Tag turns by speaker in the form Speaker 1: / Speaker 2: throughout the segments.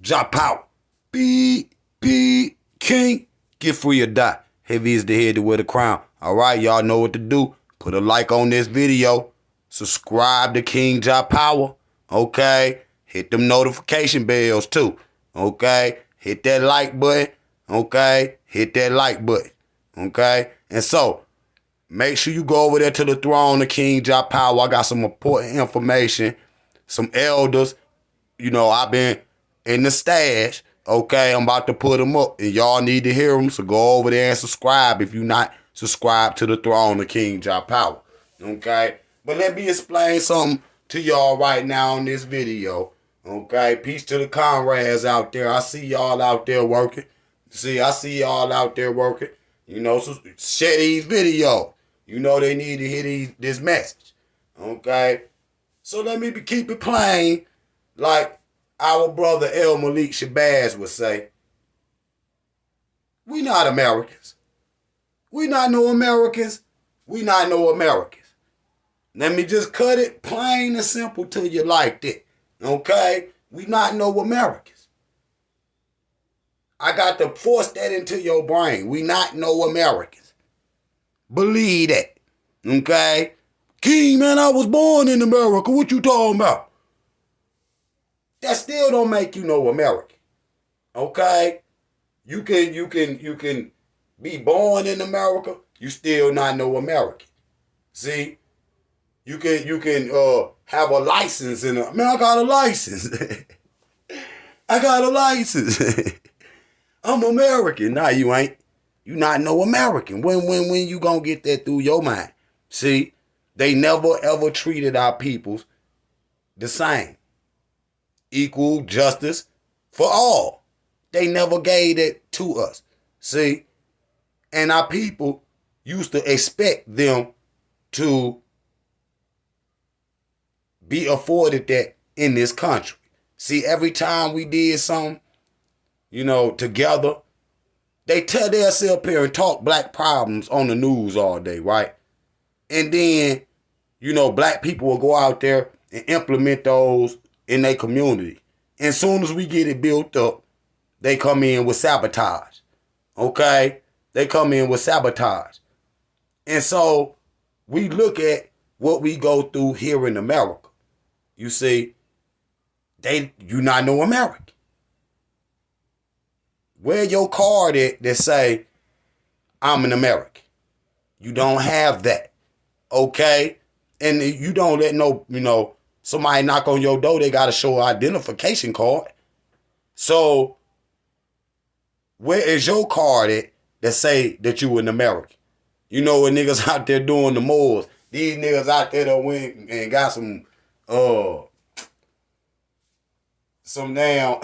Speaker 1: Kingjahpower. B, King. Get free or die. Heavy is the head to wear the crown. All right, y'all know what to do. Put a like on this video. Subscribe to Kingjahpower. Okay? Hit them notification bells too. Okay? Hit that like button. Okay? Hit that like button. Okay? And so, make sure you go over there to the throne of Kingjahpower. I got some important information. Some elders. You know, I've been in the stash. Okay, I'm about to put them up. And y'all need to hear them. So go over there and subscribe if you're not subscribed to the throne of Kingjahpower. Okay? But let me explain something to y'all right now in this video. Okay? Peace to the comrades out there. I see y'all out there working. I see y'all out there working. You know, so share these videos. You know they need to hear this message. Okay? So let me keep it plain. Like our brother Malik Shabazz would say, we not Americans. We not no Americans. We not no Americans. Let me just cut it plain and simple to you like that. Okay? We not no Americans. I got to force that into your brain. We not no Americans. Believe that. Okay? King, man, I was born in America. What you talking about? That still don't make you no American. Okay? You can be born in America, you still not no American. See? You can have a license in man, I got a license. I got a license. I'm American. Nah, you ain't. You not no American. When you gonna get that through your mind? See? They never ever treated our peoples the same. Equal justice for all. They never gave it to us. See? And our people used to expect them to be afforded that in this country. See, every time we did something, you know, together, they tell themselves up here and talk black problems on the news all day, right? And then, you know, black people will go out there and implement those in their community. And as soon as we get it built up, they come in with sabotage. Okay? They come in with sabotage. And so we look at what we go through here in America. You see, you not no American. Where your card at that say, I'm an American? You don't have that. Okay? And you don't let somebody knock on your door, they got to show an identification card. So, where is your card at that say that you an American? You know when niggas out there doing the mores, these niggas out there that went and got some damn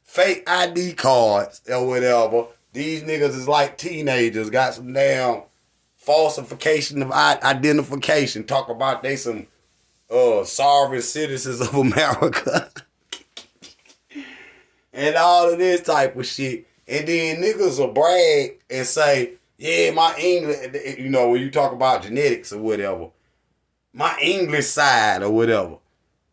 Speaker 1: fake ID cards or whatever. These niggas is like teenagers, got some damn falsification of identification. Talk about they some sovereign citizens of America. And all of this type of shit. And then niggas will brag and say, yeah, my English, you know, when you talk about genetics or whatever, my English side or whatever.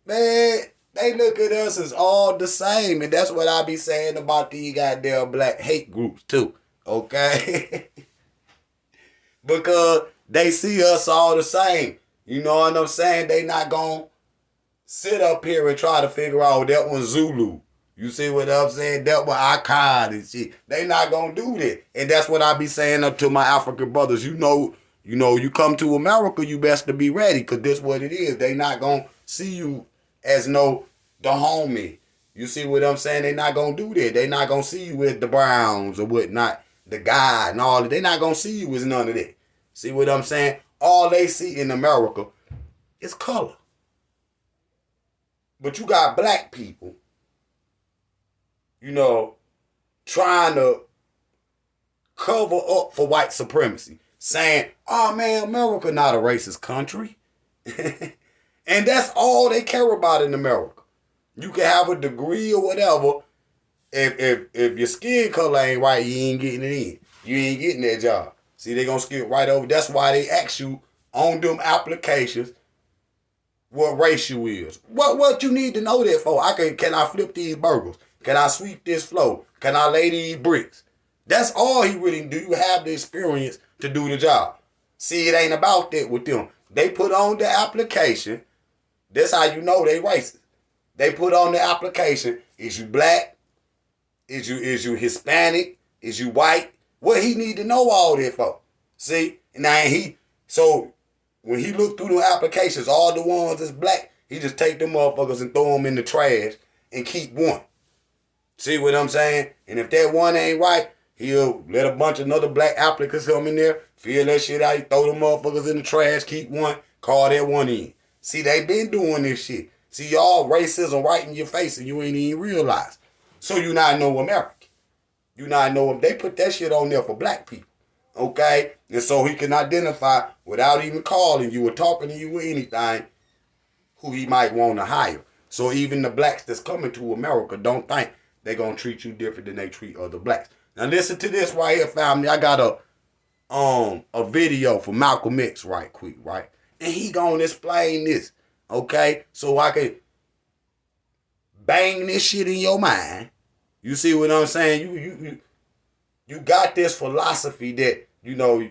Speaker 1: Man, they look at us as all the same. And that's what I be saying about these goddamn black hate groups too. Okay? Because they see us all the same. You know what I'm saying? They not gonna sit up here and try to figure out that one's Zulu. You see what I'm saying? That one Akkad and shit. They not gonna do that. And that's what I be saying up to my African brothers. You know, you come to America, you best to be ready, because this what it is. They not gonna see you as the homie. You see what I'm saying? They not gonna do that. They not gonna see you as the Browns or whatnot, the guy and all that. They not gonna see you as none of that. See what I'm saying? All they see in America is color. But you got black people, you know, trying to cover up for white supremacy, saying, oh man, America not a racist country. And that's all they care about in America. You can have a degree or whatever. If your skin color ain't right, you ain't getting it in. You ain't getting that job. See, they gonna skip right over. That's why they ask you on them applications what race you is. What you need to know that for? Can I flip these burgers? Can I sweep this floor? Can I lay these bricks? That's all he really do. You have the experience to do the job. See, it ain't about that with them. They put on the application. That's how you know they racist. They put on the application. Is you black? Is you Hispanic? Is you white? What he need to know all that for? See? Now so when he look through the applications, all the ones that's black, he just take them motherfuckers and throw them in the trash and keep one. See what I'm saying? And if that one ain't right, he'll let a bunch of another black applicants come in there, fill that shit out, he throw them motherfuckers in the trash, keep one, call that one in. See, they been doing this shit. See, y'all racism right in your face and you ain't even realize. So you not know American. You not know them. They put that shit on there for black people. Okay? And so he can identify without even calling you or talking to you or anything who he might want to hire. So even the blacks that's coming to America don't think they're going to treat you different than they treat other blacks. Now listen to this right here, family. I got a video for Malcolm X right quick, right? And he going to explain this, okay? So I can bang this shit in your mind. You see what I'm saying? You got this philosophy that, you know,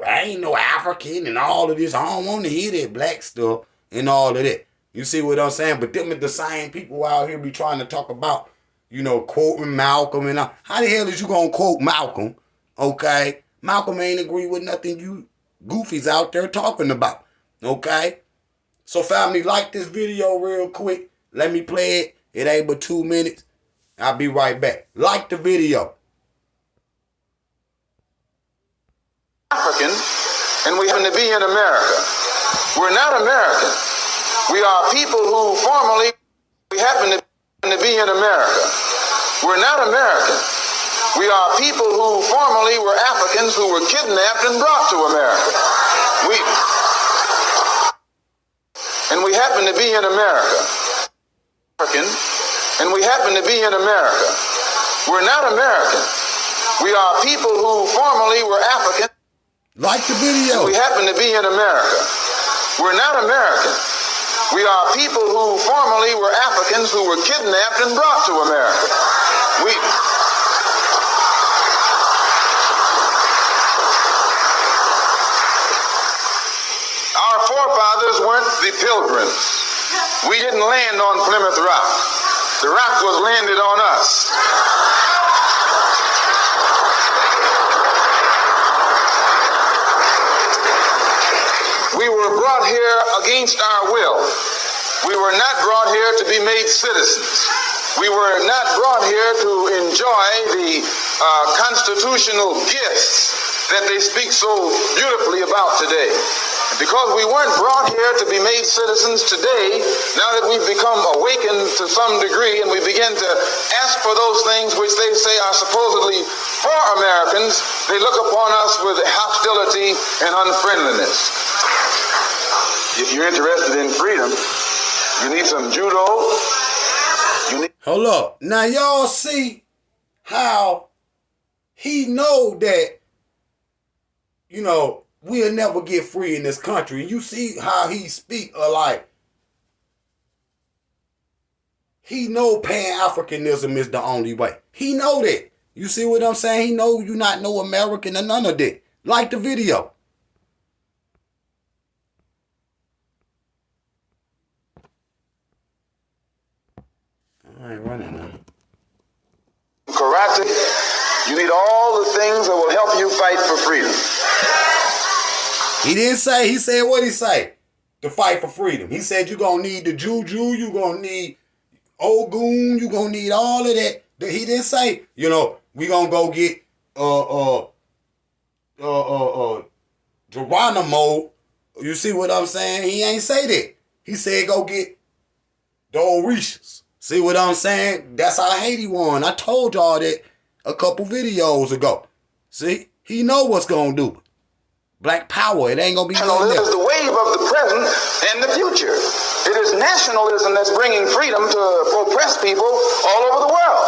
Speaker 1: I ain't no African and all of this. I don't want to hear that black stuff and all of that. You see what I'm saying? But them are the same people out here be trying to talk about, you know, quoting Malcolm and all. How the hell is you going to quote Malcolm? Okay? Malcolm ain't agree with nothing you goofies out there talking about. Okay? So family, like this video real quick. Let me play it. It ain't but 2 minutes. I'll be right back. Like the video.
Speaker 2: African, and we happen to be in America. We're not American. We are people who formerly, we happen to be in America. We're not American. We are people who formerly were Africans who were kidnapped and brought to America. And we happen to be in America. African, and we happen to be in America. We're not American. We are people who formerly were African.
Speaker 1: Like the video.
Speaker 2: We happen to be in America. We're not American. We are people who formerly were Africans who were kidnapped and brought to America. Our forefathers weren't the Pilgrims. We didn't land on Plymouth Rock. The rock was landed on us. We were brought here against our will. We were not brought here to be made citizens. We were not brought here to enjoy the constitutional gifts that they speak so beautifully about today. Because we weren't brought here to be made citizens today, now that we've become awakened to some degree and we begin to ask for those things which they say are supposedly for Americans, they look upon us with hostility and unfriendliness. If you're interested in freedom, you need some judo.
Speaker 1: Hold up. Now y'all see how he know that, you know, we'll never get free in this country. And you see how he speak like he know Pan-Africanism is the only way. He know that. You see what I'm saying? He know you not no American or none of that. Like the video. I ain't running now.
Speaker 2: Karate, you need all the things that will help you fight for freedom.
Speaker 1: He didn't say, he said what he say? To fight for freedom. He said you're going to need the juju, you're going to need Ogun, you're going to need all of that. He didn't say, you know, we going to go get Geronimo. You see what I'm saying? He ain't say that. He said go get the Orishas. See what I'm saying? That's how Haiti won. I told y'all that a couple videos ago. See? He know what's going to do. Black power. It ain't going to be nothing
Speaker 2: Nationalism
Speaker 1: else.
Speaker 2: is the wave of the present and the future. It is nationalism that's bringing freedom to oppressed people all over the world.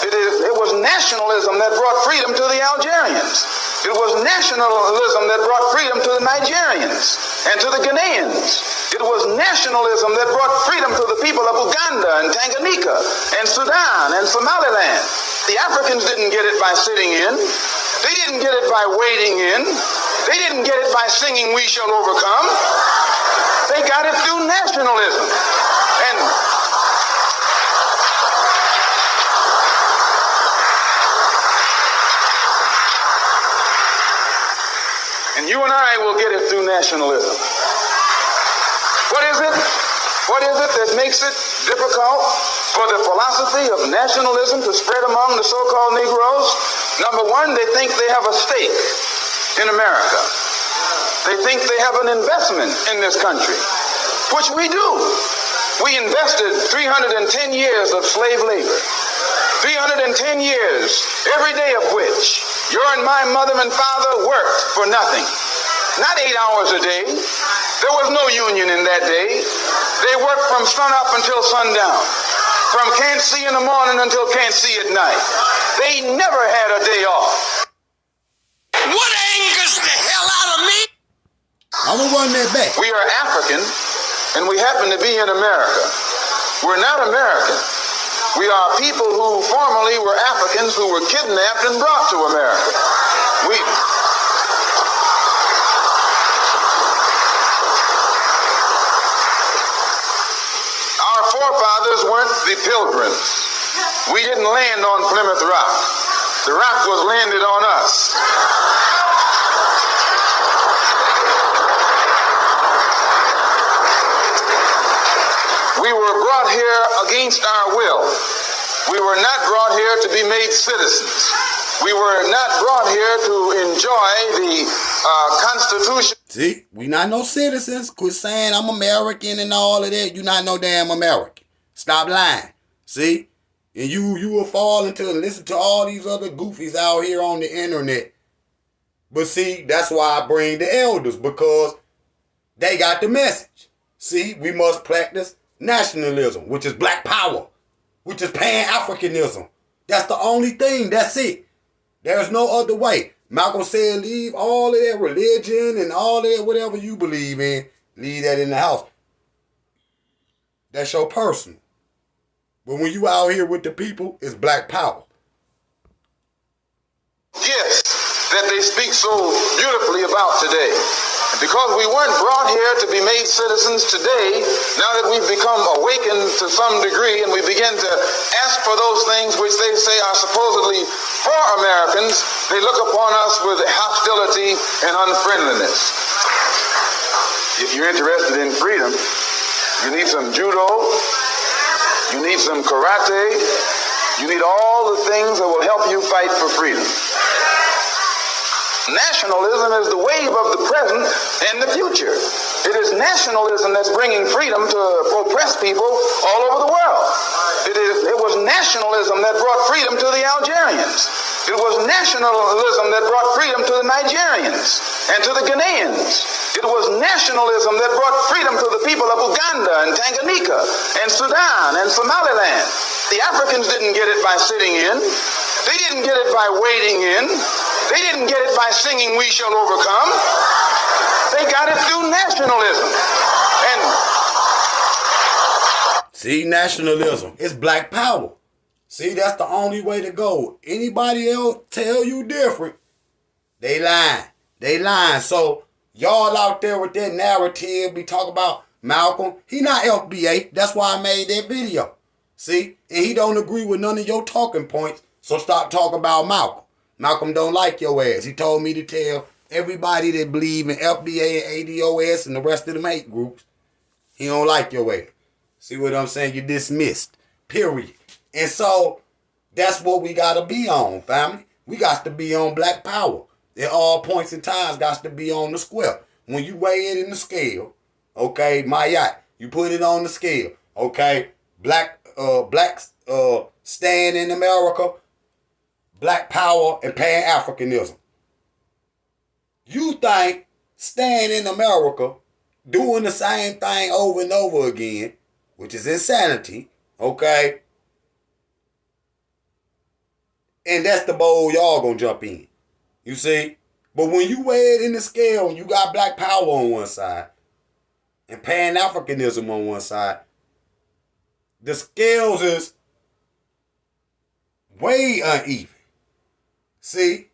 Speaker 2: It was nationalism that brought freedom to the Algerians. It was nationalism that brought freedom to the Nigerians and to the Ghanaians. It was nationalism that brought freedom to the people of Uganda and Tanganyika and Sudan and Somaliland. The Africans didn't get it by sitting in. They didn't get it by waiting in. They didn't get it by singing "We Shall Overcome." They got it through nationalism. And you and I will get it through nationalism. What is it? What is it that makes it difficult for the philosophy of nationalism to spread among the so-called Negroes? Number one, they think they have a stake in America. They think they have an investment in this country, which we do. We invested 310 years of slave labor, 310 years, every day of which your and my mother and father worked for nothing. Not 8 hours a day. There was no union in that day. They worked from sun up until sundown, from can't see in the morning until can't see at night. They never had a day off.
Speaker 3: What angers the hell out of me?
Speaker 1: I'm gonna run that back.
Speaker 2: We are African, and we happen to be in America. We're not American. We are people who formerly were Africans who were kidnapped and brought to America. Our forefathers weren't the Pilgrims. We didn't land on Plymouth Rock. The rock was landed on us. We were brought here against our will. We were not brought here to be made citizens. We were not brought here to enjoy the Constitution.
Speaker 1: See, we not no citizens. Quit saying I'm American and all of that. You not no damn American. Stop lying. See? And you will fall into and listen to all these other goofies out here on the internet. But see, that's why I bring the elders, because they got the message. See, we must practice nationalism, which is black power, which is Pan-Africanism. That's the only thing. That's it. There's no other way. Malcolm said leave all of that religion and all of that whatever you believe in, leave that in the house. That's your personal. But when you out here with the people, it's black power.
Speaker 2: Gifts that they speak so beautifully about today. Because we weren't brought here to be made citizens today, now that we've become awakened to some degree and we begin to ask for those things which they say are supposedly for Americans, they look upon us with hostility and unfriendliness. If you're interested in freedom, you need some judo, you need some karate, you need all the things that will help you fight for freedom. Nationalism is the wave of the present and the future. It is nationalism that's bringing freedom to oppressed people all over the world. It was nationalism that brought freedom to the Algerians. It was nationalism that brought freedom to the Nigerians and to the Ghanaians. It was nationalism that brought freedom to the people of Uganda and Tanganyika and Sudan and Somaliland. The Africans didn't get it by sitting in. They didn't get it by waiting in. They didn't get it by singing "We Shall Overcome." They got it through nationalism.
Speaker 1: See, nationalism. It's black power. See, that's the only way to go. Anybody else tell you different, they lying. They lying. So y'all out there with that narrative, be talking about Malcolm. He not FBA. That's why I made that video. See? And he don't agree with none of your talking points. So stop talking about Malcolm. Malcolm don't like your ass. He told me to tell everybody that believe in FBA and ADOS and the rest of them hate groups, he don't like your ass. See what I'm saying? You're dismissed. Period. And so that's what we got to be on, family. We got to be on black power. At all points in times, got to be on the square. When you weigh it in the scale, okay, my yacht, you put it on the scale, okay, blacks stand in America, black power and Pan-Africanism. You think staying in America, doing the same thing over and over again, which is insanity, okay? And that's the bowl y'all gonna jump in. You see? But when you weigh it in the scale and you got black power on one side, and Pan-Africanism on one side, the scales is way uneven. See?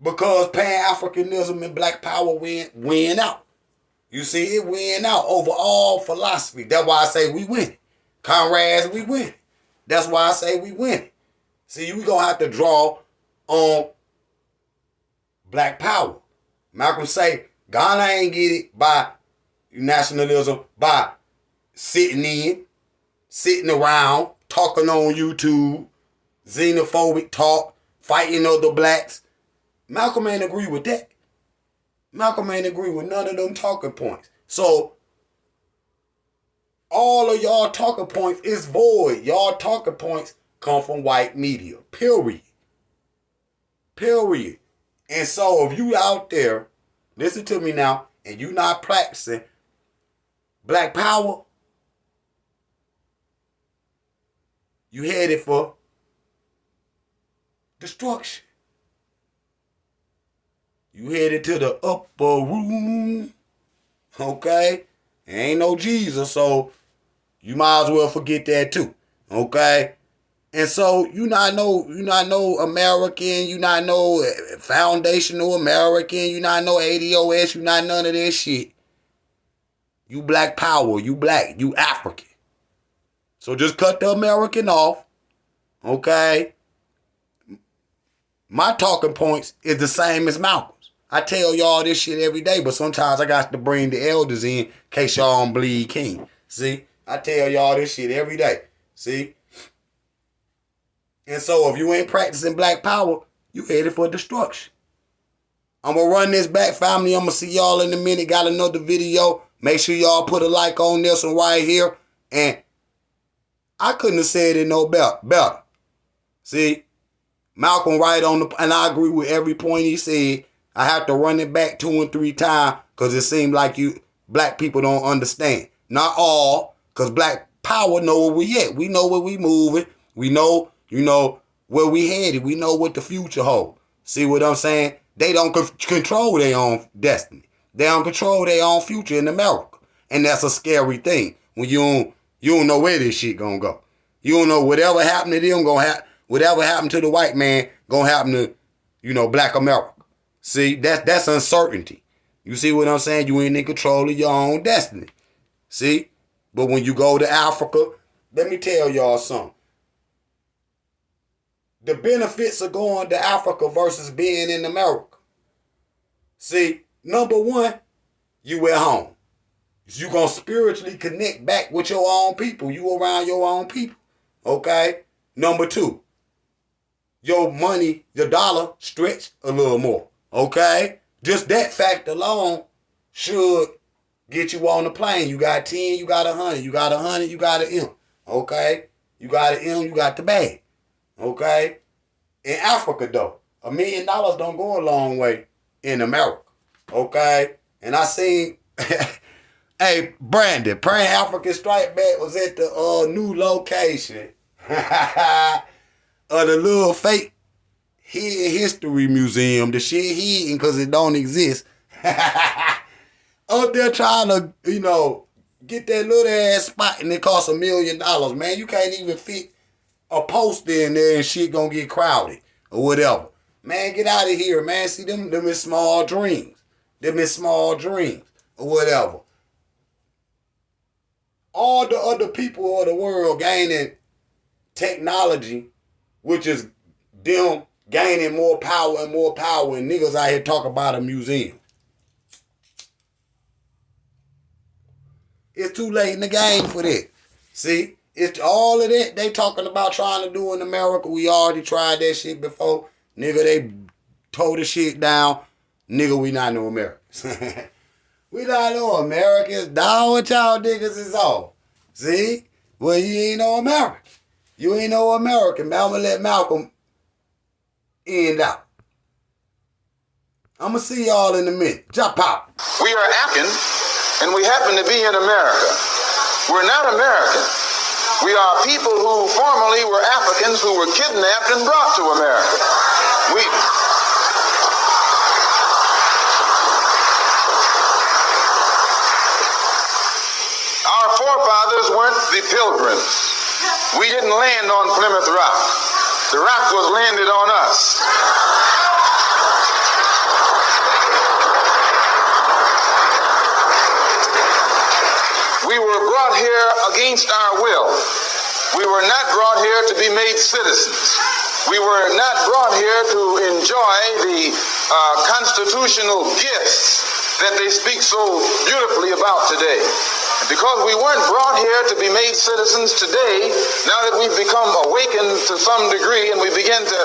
Speaker 1: Because Pan-Africanism and Black Power win out. You see, it win out over all philosophy. That's why I say we win. Comrades, we win. That's why I say we win. See, we gonna have to draw on Black Power. Malcolm say, Ghana ain't get it by nationalism, by sitting around, talking on YouTube, xenophobic talk, fighting other blacks. Malcolm ain't agree with that. Malcolm ain't agree with none of them talking points. So, all of y'all talking points is void. Y'all talking points come from white media. Period. Period. And so, if you out there, listen to me now, and you not practicing Black Power, you headed for destruction. You headed to the upper room, okay? Ain't no Jesus, so you might as well forget that too, okay? And so you not no American, you not no foundational American, you not no ADOS, you not none of that shit. You Black Power, you black, you African. So just cut the American off, okay? My talking points is the same as Malcolm's. I tell y'all this shit every day, but sometimes I got to bring the elders in case y'all don't bleed king. See? I tell y'all this shit every day. See? And so if you ain't practicing Black Power, you headed for destruction. I'm going to run this back, family. I'm going to see y'all in a minute. Got another video. Make sure y'all put a like on this one right here. And I couldn't have said it no better. See? Malcolm right on the, and I agree with every point he said. I have to run it back 2 and 3 times because it seems like you black people don't understand. Not all, because Black Power know where we at. We know where we moving. We know, where we headed. We know what the future holds. See what I'm saying? They don't control their own destiny. They don't control their own future in America. And that's a scary thing when you don't know where this shit gonna go. You don't know whatever happened to them gonna happen. Whatever happened to the white man gonna happen to, Black America. See, that's uncertainty. You see what I'm saying? You ain't in control of your own destiny. See? But when you go to Africa, let me tell y'all something. The benefits of going to Africa versus being in America. See, number one, you at home. You gonna spiritually connect back with your own people. You around your own people. Okay? Number two, your money, your dollar stretch a little more. Okay? Just that fact alone should get you on the plane. You got 10, you got 100. You got 100, you got an M. Okay? You got an M, you got the bag. Okay? In Africa, though, $1 million don't go a long way in America. Okay? And I seen, hey, Brandon, Pan-African Strike Back was at the new location of the little fake Hidden History Museum. The shit hidden because it don't exist. Up there trying to, get that little ass spot and it costs $1 million. Man, you can't even fit a poster in there and shit gonna get crowded or whatever. Man, get out of here, man. See, them is small dreams. Them is small dreams or whatever. All the other people of the world gaining technology, which is them gaining more power and more power, and niggas out here talk about a museum. It's too late in the game for that. See? It's all of that they talking about trying to do in America. We already tried that shit before. Nigga, they tore the shit down. Nigga, we not no Americans. We not no Americans. Down what y'all niggas is all. See? Well, you ain't no American. You ain't no American. Man, I'm going to let Malcolm end out. I'm going to see y'all in a minute. Jump out.
Speaker 2: We are African, and we happen to be in America. We're not American. We are people who formerly were Africans who were kidnapped and brought to America. weren't the Pilgrims. We didn't land on Plymouth Rock. The rock was landed on us. We were brought here against our will. We were not brought here to be made citizens. We were not brought here to enjoy the constitutional gifts that they speak so beautifully about today. And because we weren't brought here to be made citizens today, now that we've become awakened to some degree and we begin to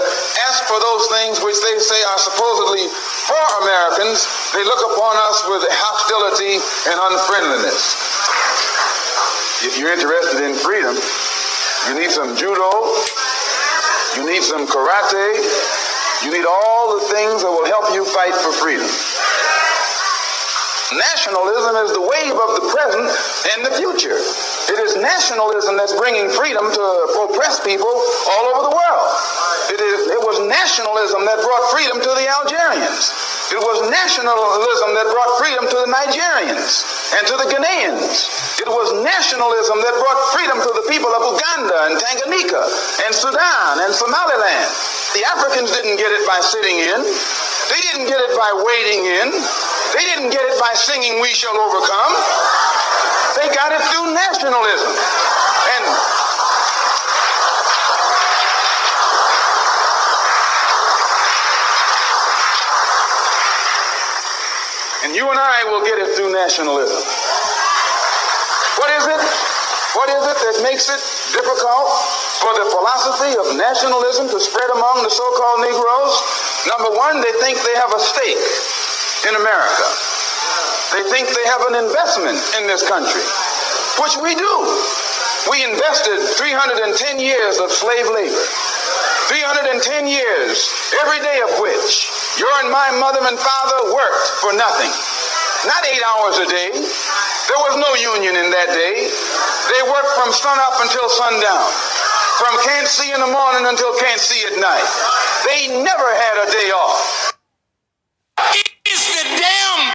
Speaker 2: ask for those things which they say are supposedly for Americans, they look upon us with hostility and unfriendliness. If you're interested in freedom, you need some judo, you need some karate, you need all the things that will help you fight for freedom. Nationalism is the wave of the present and the future. It is nationalism that's bringing freedom to oppressed people all over the world. It was nationalism that brought freedom to the Algerians. It was nationalism that brought freedom to the Nigerians and to the Ghanaians. It was nationalism that brought freedom to the people of Uganda and Tanganyika and Sudan and Somaliland. The Africans didn't get it by sitting in. They didn't get it by waiting in. They didn't get it by singing "We Shall Overcome." They got it through nationalism. And you and I will get it through nationalism. What is it? What is it that makes it difficult for the philosophy of nationalism to spread among the so-called Negroes? Number one, they think they have a stake in America. They think they have an investment in this country, which we do. We invested 310 years of slave labor, 310 years, every day of which your and my mother and father worked for nothing. Not 8 hours a day. There was no union in that day. They worked from sun up until sundown, from can't see in the morning until can't see at night. They never had a day off.